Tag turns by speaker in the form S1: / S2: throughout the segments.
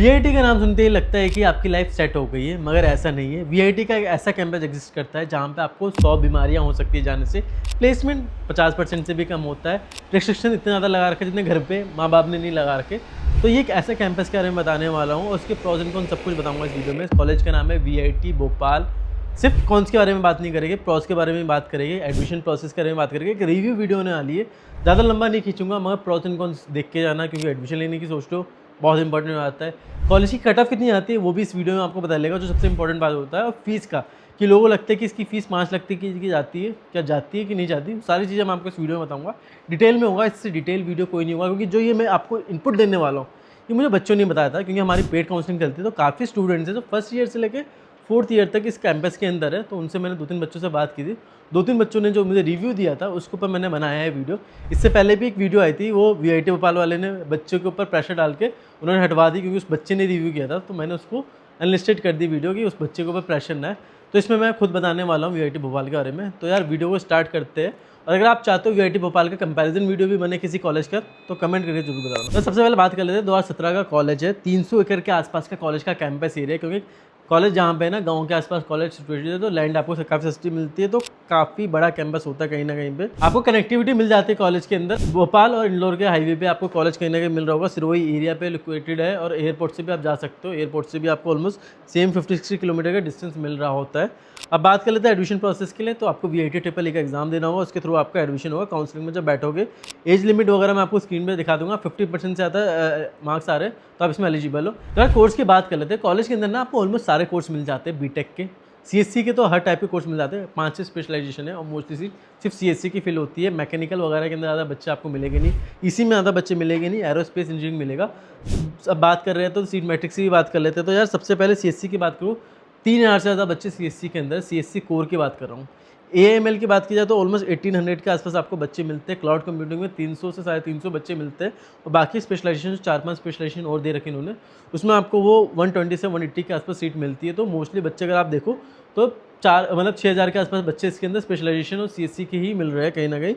S1: VIT का नाम सुनते ही लगता है कि आपकी लाइफ सेट हो गई है, मगर ऐसा नहीं है। वीआईटी का एक ऐसा कैंपस एग्जिस्ट करता है जहाँ पे आपको 100 बीमारियाँ हो सकती है जाने से, प्लेसमेंट 50% से भी कम होता है, रिस्ट्रिक्शन इतने ज़्यादा लगा रखे जितने घर पे माँ बाप ने नहीं लगा रखे। तो ये एक ऐसा कैंपस के बारे में बताने वाला हूँ और उसके प्रोज एंड कॉन सब कुछ बताऊँगा इस वीडियो में। इस कॉलेज का नाम है वीआईटी भोपाल। सिर्फ कॉन्स के बारे में बात नहीं करेंगे, प्रोज के बारे में बात करेंगे, एडमिशन प्रोसेस के बारे में बात करेंगे। एक रिव्यू वीडियो होने वाली है, ज़्यादा लंबा नहीं खींचूंगा, मगर प्रोज एंड कॉन्स देख के जाना, क्योंकि एडमिशन लेने की सोच लो बहुत इंपॉर्टेंट हो जाता है। कॉलेज की कट ऑफ कितनी आती है वो भी इस वीडियो में आपको बता लेगा, जो सबसे इंपॉर्टेंट बात होता है। और फीस का, कि लोगों को लगता है कि इसकी फीस 5 लाख तक की जाती है, क्या जाती है कि नहीं जाती, सारी चीज़ें मैं आपको इस वीडियो में बताऊंगा। डिटेल में होगा, इससे डिटेल वीडियो कोई नहीं होगा, क्योंकि जो ये मैं आपको इनपुट देने वाला हूँ ये मुझे बच्चों ने बताया था, क्योंकि हमारी पेड काउंसलिंग चलती है। तो काफ़ी स्टूडेंट्स हैं जो फर्स्ट ईयर से लेकर 4th ईयर तक इस कैंपस के अंदर है। तो उनसे मैंने 2-3 बच्चों से बात की थी। 2-3 बच्चों ने जो मुझे रिव्यू दिया था उसके ऊपर मैंने बनाया है वीडियो। इससे पहले भी एक वीडियो आई थी, वो वीआईटी भोपाल वाले ने बच्चों के ऊपर प्रेशर डाल के उन्होंने हटवा दी, क्योंकि उस बच्चे ने रिव्यू किया था। तो मैंने उसको अनलिस्टेड कर दी वीडियो कि उस बच्चे के ऊपर प्रेशर ना है। तो इसमें मैं खुद बताने वाला हूँ वीआईटी भोपाल के बारे में। तो यार वीडियो को स्टार्ट करते हैं। और अगर आप चाहते हो वीआईटी भोपाल का कंपैरिजन वीडियो भी बने किसी कॉलेज का, तो कमेंट करके जरूर बताओ। तो सबसे पहले बात कर लेते हैं, 2017 का कॉलेज है, 300 एकड़ के आसपास का कॉलेज का कैंपस एरिया है। क्योंकि कॉलेज जहाँ पे है ना, गांव के आसपास कॉलेज सिचुएटेड है, तो लैंड आपको काफ़ी सस्ती मिलती है। तो काफ़ी बड़ा कैंपस होता है, कहीं ना कहीं पे आपको कनेक्टिविटी मिल जाती है कॉलेज के अंदर। भोपाल और इंदौर के हाईवे पे आपको कॉलेज कहीं ना कहीं मिल रहा होगा। सिरोही एरिया पे लोकेटेड है और एयरपोर्ट से भी आप जा सकते हो। एयरपोर्ट से भी आपको ऑलमोस्ट सेम 50-60 किलोमीटर का डिस्टेंस मिल रहा होता है। अब बात कर लेते हैं एडमिशन प्रोसेस के लिए। तो आपको वीआईटी ट्रिपल ई का एग्जाम देना होगा, उसके थ्रू आपका एडमिशन होगा। काउंसलिंग में जब बैठोगे, एज लिमिट वगैरह मैं आपको स्क्रीन पे दिखा दूंगा। 50% से ज़्यादा मार्क्स आ रहे हैं तो आप इसमें एलिजिबल हो। तो यार कोर्स की बात कर लेते हैं। कॉलेज के अंदर ना आपको ऑलमोस्ट सारे कोर्स मिल जाते हैं। बीटेक के, सीएससी के तो हर टाइप के कोर्स मिल जाते हैं। 5 स्पेशलाइजेशन है और मोस्टली सिर्फ सीएससी की फील होती है। मैकेनिकल वगैरह के अंदर ज़्यादा बच्चे आपको मिलेंगे नहीं, इसी में ज़्यादा बच्चे मिलेंगे नहीं। एरोस्पेस इंजीनियरिंग मिलेगा। अब बात कर रहे हैं तो सीट मैट्रिक्स की बात कर लेते हैं। तो यार सबसे पहले सीएससी की बात करूँ, 3000 से ज़्यादा बच्चे सीएससी के अंदर, सीएससी कोर की बात कर रहा हूँ। एएमएल की बात की जाए तो ऑलमोस्ट 1800 के आसपास आपको बच्चे मिलते हैं। क्लाउड कंप्यूटिंग में 300 से 350 बच्चे मिलते हैं। और बाकी स्पेशलाइजेशन 4-5 स्पेशलाइजेशन और दे रखे इन्होंने, उसमें आपको वो 120 से 180 के आसपास सीट मिलती है। तो मोस्टली बच्चे अगर आप देखो तो 6000 के आसपास बच्चे इसके अंदर स्पेशलाइजेशन और सीएससी के ही मिल रहे हैं कहीं ना कहीं।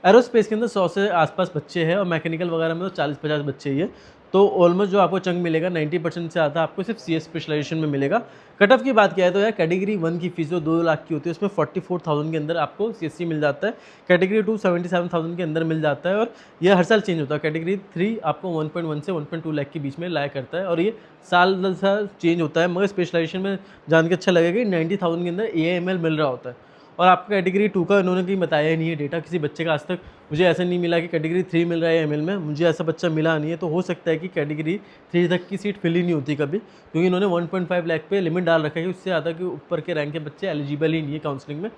S1: एरोस्पेस के अंदर 100 से आसपास बच्चे हैं और मैकेनिकल वगैरह में तो 40-50 बच्चे ही है। तो ऑलमोस्ट जो आपको चंक मिलेगा 90% से ज़्यादा आपको सिर्फ सीएस स्पेशलाइजेशन में मिलेगा। कट ऑफ की बात किया है तो यार कैटेगरी 1 की फीस जो 2 लाख की होती है, उसमें 44,000 के अंदर आपको सीएससी मिल जाता है। कैटेगरी 2 77,000 के अंदर मिल जाता है और ये हर साल चेंज होता है। कैटेगरी 3 आपको 1.1 से 1.2 लाख के बीच में लाया करता है और ये साल साल चेंज होता है। मगर स्पेशलाइजेशन में जान के अच्छा लगेगा कि 90,000 के अंदर एएमएल मिल रहा होता है। और आपका कैटेगरी 2 का इन्होंने कहीं बताया ही नहीं है डेटा, किसी बच्चे का आज तक मुझे ऐसा नहीं मिला कि कैटेगरी 3 मिल रहा है एमएल में, मुझे ऐसा बच्चा मिला नहीं है। तो हो सकता है कि कैटेगरी 3 तक की सीट फिल ही नहीं होती कभी, क्योंकि इन्होंने 1.5 लाख पे लिमिट डाल रखा है कि उससे ज़्यादा के ऊपर के रैंक के बच्चे एलिजिबल ही नहीं है काउंसलिंग में।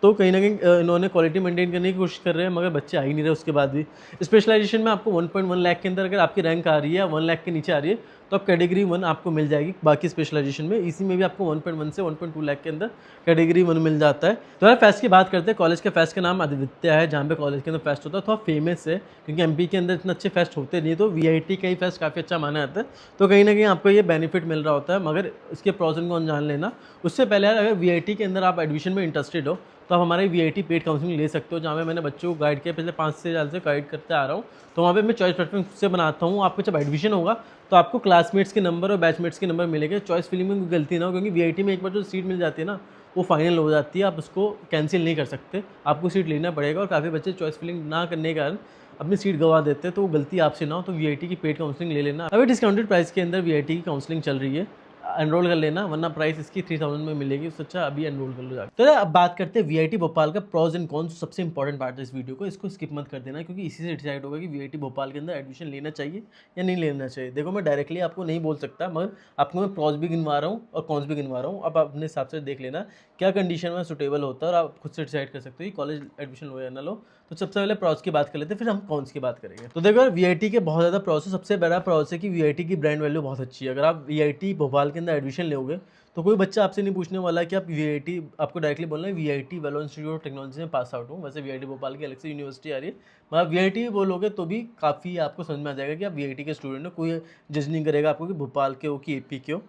S1: तो कहीं ना कहीं इन्होंने क्वालिटी मेंटेन करने की कोशिश कर रहे हैं, मगर बच्चे आ ही नहीं रहे उसके बाद भी। स्पेशलाइजेशन में आपको 1.1 लाख के अंदर अगर आपकी रैंक आ रही है, 1 लाख के नीचे आ रही है, तो आप कैटेगरी 1 आपको मिल जाएगी। बाकी स्पेशलाइजेशन में इसी में भी आपको 1.1 से 1.2 लाख के अंदर कैटेगरी 1 मिल जाता है। तो यार फेस्ट की बात करते हैं। कॉलेज के फेस्ट का नाम आदित्य है, जहाँ पे कॉलेज के अंदर फेस्ट होता है। थोड़ा फेमस है क्योंकि एमपी के अंदर इतने अच्छे फेस्ट होते नहीं, तो वीआईटी का ही फेस्ट काफ़ी अच्छा माना जाता है। तो कहीं ना कहीं आपको ये बेनिफिट मिल रहा होता है, मगर इसके प्रोज एंड कॉन जान लेना। उससे पहले यार अगर वीआईटी के अंदर आप एडमिशन में इंटरेस्टेड हो तो आप हमारे वीआईटी पेड काउंसलिंग ले सकते हो, जहाँ पे मैंने बच्चों को गाइड किया, पिछले 5-6 साल से गाइड करते आ रहा हूँ। तो वहाँ पे मैं चॉइस प्लेटफॉर्म से बनाता हूँ। आपको जब एडमिशन होगा तो आपको क्लासमेट्स के नंबर और बैचमेट्स के नंबर मिलेंगे। चॉइस फिलिंग में कोई गलती ना हो, क्योंकि वीआईटी में एक बार जो सीट मिल जाती है ना, वो फाइनल हो जाती है, आप उसको कैंसिल नहीं कर सकते, आपको सीट लेना पड़ेगा। और काफ़ी बच्चे चॉइस फिलिंग ना करने के कारण अपनी सीट गंवा देते हैं, तो वो गलती आपसे ना हो। तो वीआईटी की पेड काउंसलिंग ले लेना। अभी डिस्काउंटेड प्राइस के अंदर वीआईटी की काउंसलिंग चल रही है, एनरोल कर लेना, वरना प्राइस इसकी 3000 में मिलेगी। उससे अच्छा अभी एनरोल कर लो जाकर। तो अब बात करते हैं वीआईटी भोपाल का प्रोज एंड कॉन्स। सबसे इंपॉर्टेंट पार्ट है इस वीडियो को, इसको स्किप मत कर देना, क्योंकि इसी से डिसाइड होगा कि वीआईटी भोपाल के अंदर एडमिशन लेना चाहिए या नहीं लेना चाहिए। देखो मैं डायरेक्टली आपको नहीं बोल सकता, मगर आपको मैं प्रोज भी गिनवा रहा हूँ और कॉन्स भी गिनवा रहा हूँ। अब आप अपने हिसाब से देख लेना क्या कंडीशन में सुटेबल होता है और आप खुद से डिसाइड कर सकते हो कि कॉलेज एडमिशन लो या ना लो। तो सबसे पहले प्रोज की बात कर लेते हैं, फिर हम कॉन्स की बात करेंगे। तो देखो वीआईटी के बहुत ज़्यादा प्रोज है। सबसे बड़ा प्रोज है कि वीआईटी की ब्रांड वैल्यू बहुत अच्छी है। अगर आप वीआईटी भोपाल के अंदर एडमिशन लोगे तो कोई बच्चा आपसे नहीं पूछने वाला है कि आप वीआईटी, आपको डायरेक्टली बोलना है वीआईटी वेलो इंस्टीट्यूट ऑफ टेक्नोलॉजी में पास आउट हूँ। वैसे वीआईटी भोपाल की अलग से यूनिवर्सिटी आ रही है, मगर आप वीआईटी भी बोलोगे तो भी काफ़ी आपको समझ में आ जाएगा कि आप वीआईटी के स्टूडेंट हो। कोई जज नहीं करेगा आपको कि भोपाल के हो कि एपी के हो।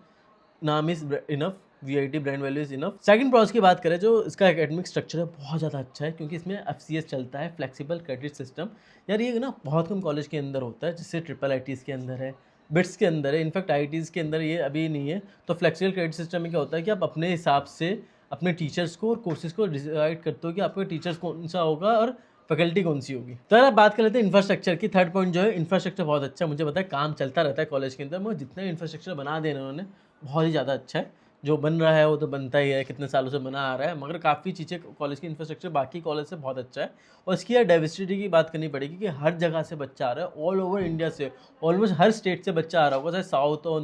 S1: नाम is enough, VIT brand value is enough. Second pros की बात करें, जो इसका एकेडमिक स्ट्रक्चर है बहुत ज़्यादा अच्छा है, क्योंकि इसमें एफसीएस चलता है, फ्लेक्सिबल क्रेडिट सिस्टम। यार ये ना बहुत कम कॉलेज के अंदर होता है, जैसे ट्रिपल आईटीज़ के अंदर है, बिट्स के अंदर है, इनफैक्ट आईआईटीज़ के अंदर ये अभी नहीं है। तो फ्लेक्सिबल क्रेडिट सिस्टम में क्या होता है कि आप अपने हिसाब से अपने टीचर्स को और कोर्सेज़ को डिसाइड करते हो कि आपका टीचर्स कौन सा होगा और फैकल्टी कौन सी होगी। तो यार आप बात कर लेते हैं इंफ्रास्ट्रक्चर की। थर्ड पॉइंट जो है, इंफ्रास्ट्रक्चर बहुत अच्छा है। मुझे पता है काम चलता रहता है कॉलेज के अंदर, मगर जितना इंफ्रास्ट्रक्चर बना देना उन्होंने बहुत ही ज़्यादा अच्छा है। जो बन रहा है वो तो बनता ही है, कितने सालों से बना आ रहा है, मगर काफ़ी चीज़ें कॉलेज की इंफ्रास्ट्रक्चर बाकी कॉलेज से बहुत अच्छा है। और इसकी यार डाइवर्सिटी की बात करनी पड़ेगी कि हर जगह से बच्चा आ रहा है, ऑल ओवर इंडिया से, ऑलमोस्ट हर स्टेट से बच्चा आ रहा होगा, चाहे साउथ हो,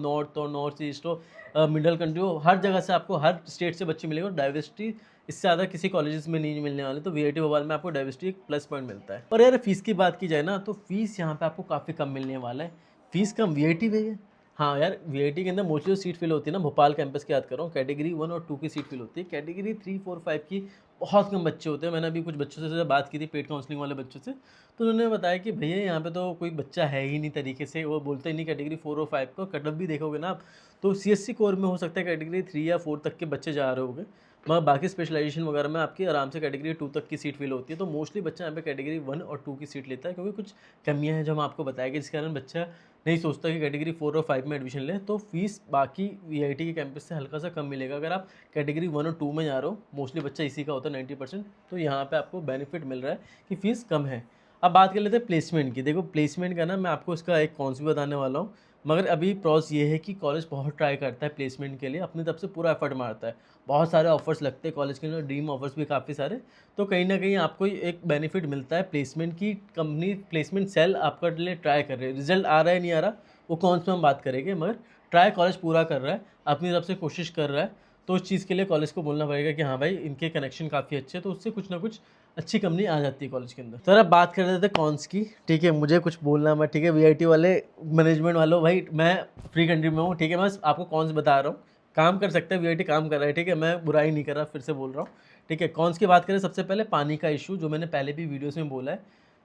S1: नॉर्थ ईस्ट हो, मिडल कंट्री हो, हर जगह से आपको हर स्टेट से बच्चे मिलेंगे। और डाइवर्सिटी इससे ज़्यादा किसी कॉलेजेस में नहीं मिलने वाले। तो वीआईटी भोपाल में आपको डाइवर्सिटी एक प्लस पॉइंट मिलता है। और यार फीस की बात की जाए ना, तो फीस यहाँ पे आपको काफ़ी कम मिलने वाला है। फीस कम वीआईटी में है। हाँ यार, वीआईटी के अंदर मोस्टली जो सीट फिल होती है ना, भोपाल कैंपस की याद कर रहा हूँ, कैटेगरी 1 और 2 की सीट फिल होती है। कैटेगरी 3, 4, 5 की बहुत कम बच्चे होते हैं। मैंने अभी कुछ बच्चों से बात की थी, पेड काउंसलिंग वाले बच्चों से, तो उन्होंने बताया कि भैया यहाँ पे तो कोई बच्चा है ही नहीं तरीके से, वो बोलते ही नहीं कैटेगरी 4 और 5 को। कट ऑफ भी देखोगे ना आप, तो सीएससी कोर में हो सकता है कैटेगरी 3 या 4 तक के बच्चे जा रहे होंगे, मगर बाकी स्पेशलाइजेशन वगैरह में आपकी आराम से कैटेगरी 2 तक की सीट फिल होती है। तो मोस्टली बच्चा यहाँ पे कैटेगरी 1 और 2 की सीट लेता है, क्योंकि कुछ कमियां हैं जो हम आपको बताएंगे, जिस कारण बच्चा नहीं सोचता कि कैटेगरी 4 और 5 में एडमिशन ले। तो फीस बाकी वीआईटी के कैंपस से हल्का सा कम मिलेगा। अगर आप कैटेगरी 1 और 2 में जा रहे हो, मोस्टली बच्चा इसी का होता है 90%, तो यहाँ पे आपको बेनिफिट मिल रहा है कि फ़ीस कम है। अब बात कर लेते हैं प्लेसमेंट की। देखो प्लेसमेंट का ना, मैं आपको इसका एक कॉन्स भी बताने वाला हूँ, मगर अभी प्रॉस ये है कि कॉलेज बहुत ट्राई करता है प्लेसमेंट के लिए, अपनी तरफ से पूरा एफर्ट मारता है। बहुत सारे ऑफर्स लगते हैं कॉलेज के अंदर, ड्रीम ऑफर्स भी काफ़ी सारे। तो कहीं ना कहीं आपको एक बेनिफिट मिलता है प्लेसमेंट की। कंपनी प्लेसमेंट सेल आपका लिए ट्राई कर रहे हैं। रिजल्ट आ रहा है नहीं आ रहा, वो कौन से हम बात करेंगे, मगर ट्राई कॉलेज पूरा कर रहा है, अपनी तरफ से कोशिश कर रहा है। तो उस चीज़ के लिए कॉलेज को बोलना पड़ेगा कि हाँ भाई, इनके कनेक्शन काफ़ी अच्छे हैं, तो उससे कुछ ना कुछ अच्छी कंपनी आ जाती है कॉलेज के अंदर। तो अब बात कर रहे थे कॉन्स की, ठीक है, मुझे कुछ बोलना मत, ठीक है, वीआईटी वाले मैनेजमेंट वालों, भाई मैं फ्री कंट्री में हूँ, ठीक है, मैं बस आपको कॉन्स बता रहा हूँ। काम कर सकते हैं, वीआईटी काम कर रहा है, ठीक है, मैं बुराई नहीं कर रहा, फिर से बोल रहा हूँ, ठीक है। कॉन्स की बात करें, सबसे पहले पानी का इशू, जो मैंने पहले भी वीडियोस में बोला है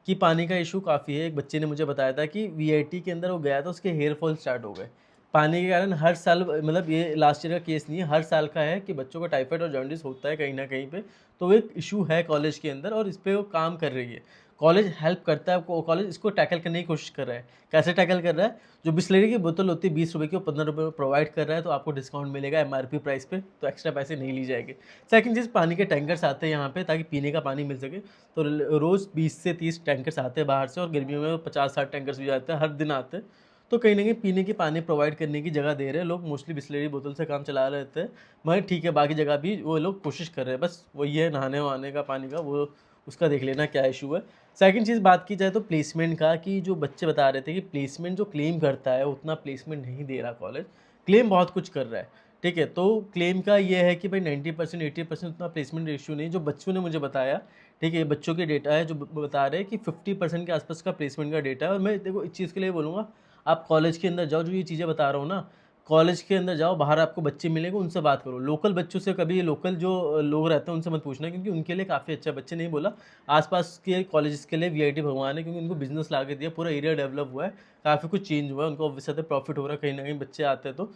S1: कि पानी का इशू काफ़ी है। एक बच्चे ने मुझे बताया था कि वीआईटी के अंदर वो गया था, उसके हेयर फॉल स्टार्ट हो गए पानी के कारण। हर साल, मतलब ये लास्ट ईयर का केस नहीं है, हर साल का है कि बच्चों को टाइफाइड और जॉन्डिस होता है कहीं ना कहीं पे। तो एक इशू है कॉलेज के अंदर, और इस पर वो काम कर रही है। कॉलेज हेल्प करता है, कॉलेज इसको टैकल करने की कोशिश कर रहा है। कैसे टैकल कर रहा है? जो बिस्लरी की बोतल होती है 20 रुपये की, वो 15 रुपये में प्रोवाइड कर रहा है, तो आपको डिस्काउंट मिलेगा एमआरपी प्राइस पे, तो एक्स्ट्रा पैसे नहीं ली जाएंगे। सेकंड चीज़, पानी के टैंकर्स आते हैं यहाँ पे ताकि पीने का पानी मिल सके। तो रोज़ 20 से 30 टैंकर्स आते हैं बाहर से, और गर्मियों में 50-60 टैंकर्स भी आते हैं, हर दिन आते हैं। तो कहीं ना कहीं पीने की पानी प्रोवाइड करने की जगह दे रहे हैं लोग। मोस्टली बिस्लरी बोतल से काम चला लेते हैं, मगर ठीक है, बाकी जगह भी वो लोग कोशिश कर रहे हैं। बस वही है, नहाने वहाने का पानी का, वो उसका देख लेना क्या इशू है। सेकंड चीज़ बात की जाए तो प्लेसमेंट का, कि जो बच्चे बता रहे थे कि प्लेसमेंट जो क्लेम करता है उतना प्लेसमेंट नहीं दे रहा कॉलेज। क्लेम बहुत कुछ कर रहा है, ठीक है। तो क्लेम का ये है कि भाई 90% 80% उतना प्लेसमेंट रेशियो नहीं, जो बच्चों ने मुझे बताया, ठीक है, बच्चों के डेटा है जो बता रहे हैं कि 50% के आसपास का प्लेसमेंट का डेटा है। और मैं देखो इस चीज़ के लिए बोलूँगा, आप कॉलेज के अंदर जाओ, जो ये चीज़ें बता रहा हूँ ना, कॉलेज के अंदर जाओ, बाहर आपको बच्चे मिलेंगे, उनसे बात करो। लोकल बच्चों से कभी, लोकल जो लोग रहते हैं उनसे मत पूछना, क्योंकि उनके लिए काफ़ी अच्छा, बच्चे नहीं बोला, आसपास के कॉलेजेस के लिए वीआईटी भगवान है, क्योंकि उनको बिजनेस ला के दिया, पूरा एरिया डेवलप हुआ है, काफ़ी कुछ चेंज हुआ है, उनको ऑब्वियसली प्रॉफिट हो रहा है, कहीं ना कहीं बच्चे आते हैं।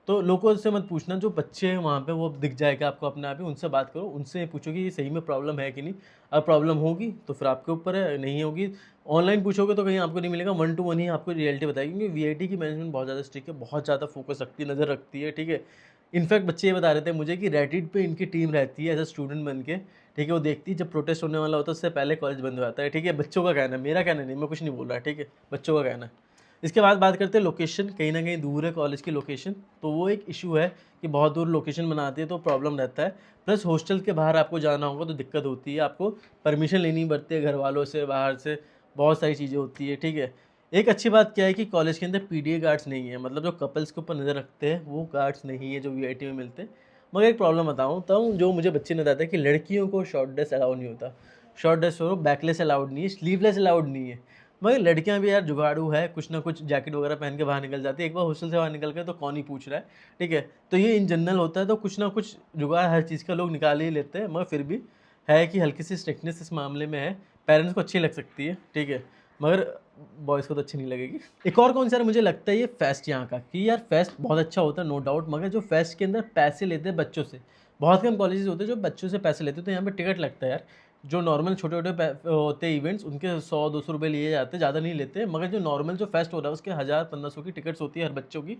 S1: तो लोगों से मत पूछना, जो बच्चे हैं वहाँ पे वो दिख जाएगा आपको अपने आप ही, उनसे बात करो, उनसे पूछो कि ये सही में प्रॉब्लम है कि नहीं। अगर प्रॉब्लम होगी तो फिर आपके ऊपर है, नहीं होगी ऑनलाइन पूछोगे तो कहीं आपको नहीं मिलेगा, 1 to 1 ही आपको रियलिटी बताएगी। क्योंकि वीआईटी की मैनेजमेंट बहुत ज़्यादा स्ट्रिक्ट है, बहुत ज़्यादा फोकस रखती है, नज़र रखती है, ठीक है। इनफैक्ट बच्चे ये बता रहे थे मुझे कि रेडिट पे इनकी टीम रहती है एज अ स्टूडेंट बन के, ठीक है, वो देखती है जब प्रोटेस्ट होने वाला होता है उससे पहले कॉलेज बंद हो जाता है, ठीक है। बच्चों का कहना है, मेरा कहना नहीं, मैं कुछ नहीं बोल रहा, ठीक है, बच्चों का कहना है। इसके बाद बात करते हैं लोकेशन, कहीं ना कहीं दूर है कॉलेज की लोकेशन, तो वो एक इशू है कि बहुत दूर लोकेशन बनाती है तो प्रॉब्लम रहता है। प्लस हॉस्टल के बाहर आपको जाना होगा तो दिक्कत होती है, आपको परमिशन लेनी पड़ती है घर वालों से, बाहर से बहुत सारी चीज़ें होती है, ठीक है। एक अच्छी बात क्या है कि कॉलेज के अंदर पीडीए गार्ड्स नहीं है, मतलब जो कपल्स के ऊपर नज़र रखते हैं वो गार्ड्स नहीं है जो वीआईटी में मिलते हैं। मगर एक प्रॉब्लम बताऊँ तो, जो मुझे बच्चे ने बताया कि लड़कियों को शॉर्ट ड्रेस अलाउ नहीं होता। शॉर्ट ड्रेस हो, बैकलेस अलाउड नहीं है, स्लीवलेस अलाउड नहीं है। मगर लड़कियां भी यार जुगाड़ू है, कुछ ना कुछ जैकेट वगैरह पहन के बाहर निकल जाती है। एक बार हॉस्टल से बाहर निकल गए तो कौन ही पूछ रहा है, ठीक है। तो ये इन जनरल होता है, तो कुछ ना कुछ जुगाड़ हर चीज़ का लोग निकाल ही लेते हैं। मगर फिर भी है कि हल्की सी स्ट्रिक्टनेस इस मामले में है, पेरेंट्स को अच्छी लग सकती है, ठीक है, मगर बॉयज़ को तो अच्छी नहीं लगेगी। एक और कौन सा यार मुझे लगता है ये फेस्ट यहाँ का, कि यार फेस्ट बहुत अच्छा होता है नो डाउट, मगर जो फेस्ट के अंदर पैसे लेते हैं बच्चों से, बहुत कम कॉलेजेस होते हैं जो बच्चों से पैसे लेते हैं। तो यहाँ पे टिकट लगता है यार, जो नॉर्मल छोटे छोटे होते हैं इवेंट्स, उनके 100-200 रुपये लिए जाते हैं, ज़्यादा नहीं लेते, मगर जो नॉर्मल जो फेस्ट हो रहा है उसके 1000-1500 की टिकट्स होती है हर बच्चों की।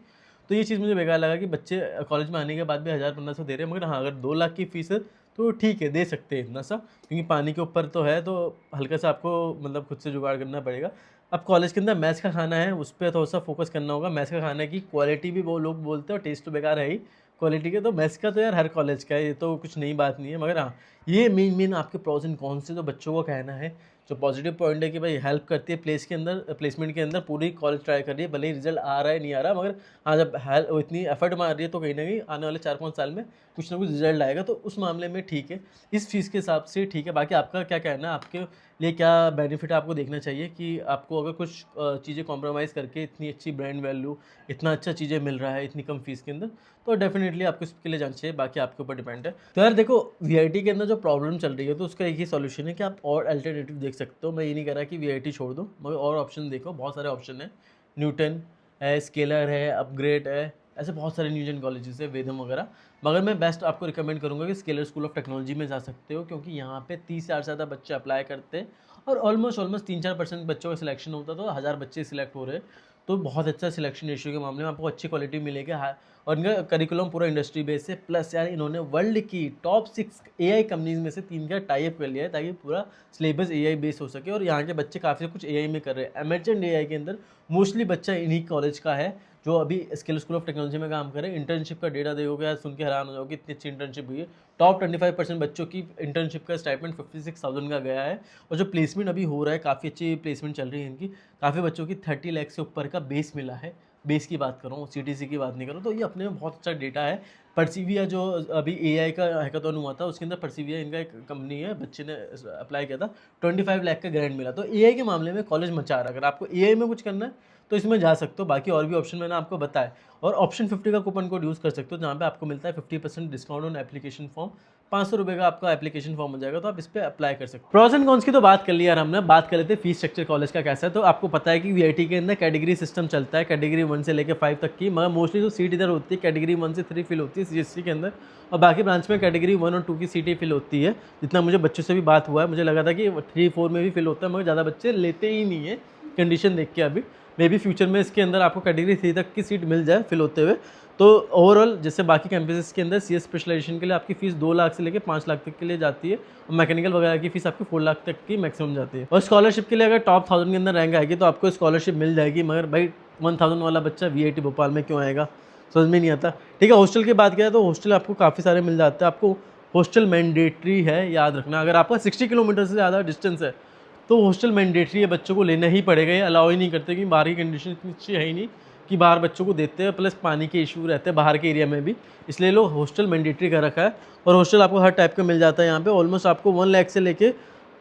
S1: तो ये चीज़ मुझे बेकार लगा कि बच्चे कॉलेज में आने के बाद भी 1000-1500 दे रहे हैं, मगर हाँ अगर 2 लाख की फीस है तो ठीक है, दे सकते हैं इतना सा, क्योंकि पानी के ऊपर तो है, तो हल्का सा आपको मतलब खुद से जुगाड़ करना पड़ेगा। अब कॉलेज के अंदर मैथ्स का खाना है, उस पर थोड़ा सा फोकस करना होगा। मैथ्स का खाने की क्वालिटी भी वो लोग बोलते हैं और टेस्ट तो बेकार है ही क्वालिटी के, तो मैथ्स का तो यार हर कॉलेज का है, ये तो कुछ नई बात नहीं है। मगर हाँ, ये मेन आपके प्रोज एंड कॉन्स से तो बच्चों को कहना है। जो पॉजिटिव पॉइंट है कि भाई हेल्प करती है प्लेसमेंट के अंदर, पूरी कॉलेज ट्राई कर रही है, भले ही रिजल्ट आ रहा है नहीं आ रहा, मगर हाँ जब हेल्प इतनी एफर्ट मार रही है तो कहीं ना कहीं आने वाले 4-5 साल में कुछ ना कुछ रिजल्ट आएगा, तो उस मामले में ठीक है, इस फीस के हिसाब से ठीक है। बाकी आपका क्या कहना है, आपके लिए क्या बेनिफिट आपको देखना चाहिए कि आपको अगर कुछ चीज़ें कॉम्प्रोमाइज़ करके इतनी अच्छी ब्रांड वैल्यू, इतना अच्छा चीज़ें मिल रहा है इतनी कम फीस के अंदर, तो डेफिनेटली आपको इसके लिए जाना चाहिए। बाकी आपके ऊपर डिपेंड है। तो यार देखो, वीआईटी के अंदर जो प्रॉब्लम चल रही है तो उसका एक ही सॉल्यूशन है कि आप और अल्टरनेटिव देख सकते हो। मैं ये नहीं कह रहा कि वीआईटी छोड़ दो, मगर और ऑप्शन देखो, बहुत सारे ऑप्शन है। न्यूटन है, स्केलर है, अपग्रेड है, ऐसे बहुत सारे न्यू जन कॉलेजेस है, वेदम वगैरह। मगर मैं बेस्ट आपको रिकमेंड करूँगा कि स्केलर स्कूल ऑफ टेक्नोलॉजी में जा सकते हो, क्योंकि यहाँ पे 30,000 से ज़्यादा बच्चे अप्लाई करते हैं और ऑलमोस्ट 3-4% बच्चों का सिलेक्शन होता है, तो 1000 बच्चे सिलेक्ट हो रहे हैं। तो बहुत अच्छा सिलेक्शन रेशियो के मामले में आपको अच्छी क्वालिटी मिलेगी। हाँ, और इनका करिकुलम पूरा इंडस्ट्री बेस्ड है। प्लस यार इन्होंने वर्ल्ड की टॉप 6 एआई कंपनीज में से 3 का टाई अप कर लिया है, ताकि पूरा सिलेबस एआई बेस्ड हो सके। और यहाँ के बच्चे काफ़ी कुछ एआई में कर रहे हैं। एमर्जेंट एआई के अंदर मोस्टली बच्चा इन्हीं कॉलेज का है, जो अभी स्किल स्कूल ऑफ टेक्नोलॉजी में काम कर रहे हैं। इंटर्नशिप का डेटा देखोगे यार, सुन के हैरान हो जाओगे, इतनी अच्छी इंटर्नशिप हुई है। टॉप 25% बच्चों की इंटर्नशिप का स्टाइपेंड 56,000 का गया है। और जो प्लेसमेंट अभी हो रहा है, काफ़ी अच्छी प्लेसमेंट चल रही है इनकी। काफ़ी बच्चों की 30 लाख से ऊपर का बेस मिला है। बेस की बात कर रहा हूँ, सीटीसी की बात नहीं कर रहा हूँ। तो ये अपने में बहुत अच्छा डेटा है। परसिविया जो अभी एआई का हैकाथॉन हुआ था, उसके अंदर परसिविया इनका एक कंपनी है, बच्चे ने अप्लाई किया था, 25 लाख का ग्रांट मिला। तो एआई के मामले में कॉलेज मचा रहा है। अगर आपको एआई में कुछ करना है तो इसमें जा सकते हो। बाकी और भी ऑप्शन मैंने आपको बताया। और ऑप्शन 50 का कूपन कोड यूज़ कर सकते हो, जहाँ पे आपको मिलता है 50% डिस्काउंट ऑन एप्लीकेशन फॉर्म। 500 रुपये का आपका एप्लीकेशन फॉर्म हो जाएगा, तो आप इस पर अप्लाई कर सकते हो। प्रोज एंड कॉन्स की तो बात कर ली यार हमने, बात कर लेते हैं फीस स्ट्रक्चर कॉलेज का कैसा है। तो आपको पता है कि वीआईटी के अंदर कैटेगरी सिस्टम चलता है, कैटेगरी 1 से लेकर 5 तक की, मगर मोस्टली जो सीट इधर होती है कैटेगरी 1 से 3 फिल होती है सीएससी के अंदर, और बाकी ब्रांच में कैटेगरी 1 और 2 की सीटें फिल होती है। जितना मुझे बच्चों से भी बात हुआ है, मुझे लगा था कि 3-4 में भी फिल होता है, मगर ज़्यादा बच्चे लेते ही नहीं है कंडीशन देख के। अभी मे बी फ्यूचर में इसके अंदर आपको कैटेगरी 3 तक की सीट मिल जाए फिल होते हुए। तो ओवरऑल जैसे बाकी कैंपसेस के अंदर सीएस स्पेशलाइजेशन के लिए आपकी फीस 2 लाख से लेकर 5 लाख तक के लिए जाती है, और मैकेनिकल वगैरह की फीस आपकी 4 लाख तक की मैक्सिमम जाती है। और स्कॉलरशिप के लिए अगर टॉप 1000 के अंदर रैंक आएगी तो आपको स्कॉलरशिप मिल जाएगी। मगर भाई 1000 वाला बच्चा वीआईटी भोपाल में क्यों आएगा, समझ में नहीं आता। ठीक है, हॉस्टल की बात करें तो हॉस्टल आपको काफ़ी सारे मिल जाते हैं। आपको हॉस्टल मैंडेटरी है, याद रखना। अगर आपका 60 किलोमीटर से ज़्यादा डिस्टेंस है तो हॉस्टल मैंडेटरी है, बच्चों को लेना ही पड़ेगा। ये अलाउ ही नहीं करते, कि बाहर की कंडीशन इतनी अच्छी है ही नहीं कि बाहर बच्चों को देते हैं। प्लस पानी के इशू रहते हैं बाहर के एरिया में भी, इसलिए लोग हॉस्टल मैंडेटरी कर रखा है। और हॉस्टल आपको हर टाइप का मिल जाता है यहाँ पे। ऑलमोस्ट आपको 1 लाख से लेके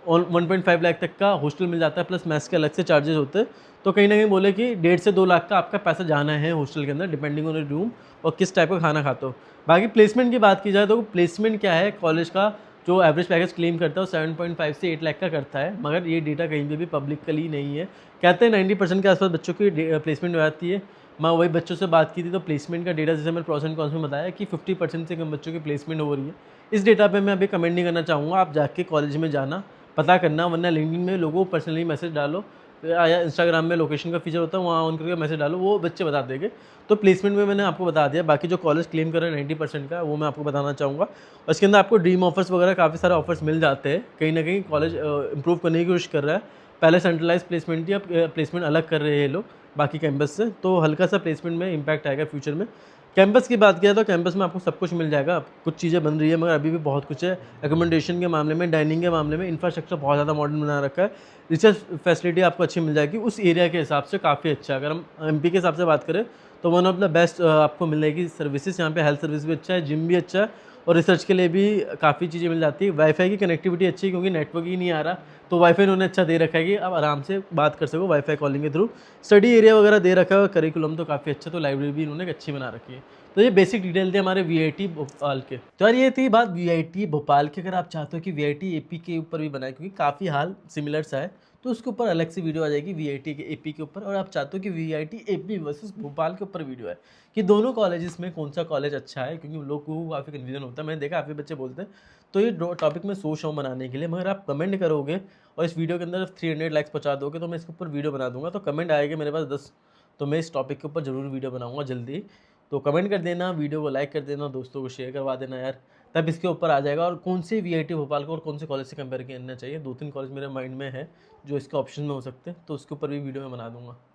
S1: 1.5 लाख तक का हॉस्टल मिल जाता है, प्लस मैथ्स के अलग से चार्जेस होते हैं। तो कहीं ना कहीं बोले कि 1.5 से 2 लाख का आपका पैसा जाना है हॉस्टल के अंदर, डिपेंडिंग ऑन रूम और किस टाइप का खाना खाते हो। बाकी प्लेसमेंट की बात की जाए तो प्लेसमेंट क्या है, कॉलेज का जो एवरेज पैकेज क्लेम करता है वो 7.5 से 8 लाख का करता है। मगर ये डेटा कहीं पे भी पब्लिकली नहीं है। कहते हैं 90% के आसपास बच्चों की प्लेसमेंट हो जाती है। मैं वही बच्चों से बात की थी, तो प्लेसमेंट का डेटा जैसे मैंने प्रोस एंड कॉन्स में बताया कि 50% से कम बच्चों की प्लेसमेंट हो रही है। इस डेटा पे मैं अभी कमेंट नहीं करना चाहूँगा, आप जाके कॉलेज में जाना पता करना, वरना लिंक्डइन में लोगों को पर्सनली मैसेज डालो, या इंस्टाग्राम में लोकेशन का फीचर होता है, वहाँ ऑन करके मैसेज डालो, वो बच्चे बता देंगे। तो प्लेसमेंट में मैंने आपको बता दिया। बाकी जो कॉलेज क्लेम कर रहे हैं 90% का, वो मैं आपको बताना चाहूँगा। और इसके अंदर आपको ड्रीम ऑफर्स वगैरह काफ़ी सारे ऑफर्स मिल जाते हैं। कहीं ना कहीं कॉलेज इंप्रूव करने की कोशिश कर रहा है। पहले सेंट्रलाइज प्लेसमेंट थी, अब प्लेसमेंट अलग कर रहे हैं ये लोग बाकी कैंपस से, तो हल्का सा प्लेसमेंट में इम्पैक्ट आएगा फ्यूचर में। कैंपस की बात किया तो कैंपस में आपको सब कुछ मिल जाएगा। कुछ चीज़ें बन रही है, मगर अभी भी बहुत कुछ है। एकोमोडेशन के मामले में, डाइनिंग के मामले में, इंफ्रास्ट्रक्चर बहुत ज़्यादा मॉडर्न बना रखा है। रिसर्च फैसिलिटी आपको अच्छी मिल जाएगी उस एरिया के हिसाब से, काफ़ी अच्छा। अगर हम एमपी के हिसाब से बात करें तो वन ऑफ द बेस्ट आपको मिलेगी सर्विसेज यहाँ पे। हेल्थ सर्विस भी अच्छा है, जिम भी अच्छा है, और रिसर्च के लिए भी काफ़ी चीज़ें मिल जाती है। वाईफाई की कनेक्टिविटी अच्छी है, क्योंकि नेटवर्क ही नहीं आ रहा, तो वाईफाई उन्होंने अच्छा दे रखा है कि आप आराम से बात कर सको वाईफाई कॉलिंग के थ्रू। स्टडी एरिया वगैरह दे रखा है, करिकुलम तो काफ़ी अच्छा, तो लाइब्रेरी भी उन्होंने अच्छी बना रखी है। तो ये बेसिक डिटेल थे हमारे वीआईटी भोपाल के। तो यार ये थी बात वीआईटी भोपाल की। अगर आप चाहते हो कि वीआईटी एपी के ऊपर भी बनाए, क्योंकि काफ़ी हाल सिमिलर सा है, तो उसके ऊपर अलग से वीडियो आ जाएगी वीआईटी के एपी के ऊपर, और आप चाहते हो कि वीआईटी एपी वर्सेस भोपाल के ऊपर वीडियो है कि दोनों कॉलेजेस में कौन सा कॉलेज अच्छा है, क्योंकि लोग को काफ़ी कन्फ्यूजन होता है। मैंने देखा काफ़ी बच्चे बोलते हैं, तो ये टॉपिक मैं सोच रहा हूँ बनाने के लिए। मगर आप कमेंट करोगे और इस वीडियो के अंदर 300 लाइक्स पहुंचा दोगे तो मैं इसके ऊपर वीडियो बना दूंगा। तो कमेंट आएगा मेरे पास 10, तो मैं इस टॉपिक के ऊपर ज़रूर वीडियो बनाऊंगा जल्दी। तो कमेंट कर देना, वीडियो को लाइक कर देना, दोस्तों को शेयर करवा देना यार, तब इसके ऊपर आ जाएगा। और कौन से वीआईटी भोपाल को और कौन से कॉलेज से कंपेयर करना चाहिए, 2-3 कॉलेज मेरे माइंड में है जो इसके ऑप्शन में हो सकते हैं, तो उसके ऊपर भी वीडियो मैं बना दूंगा।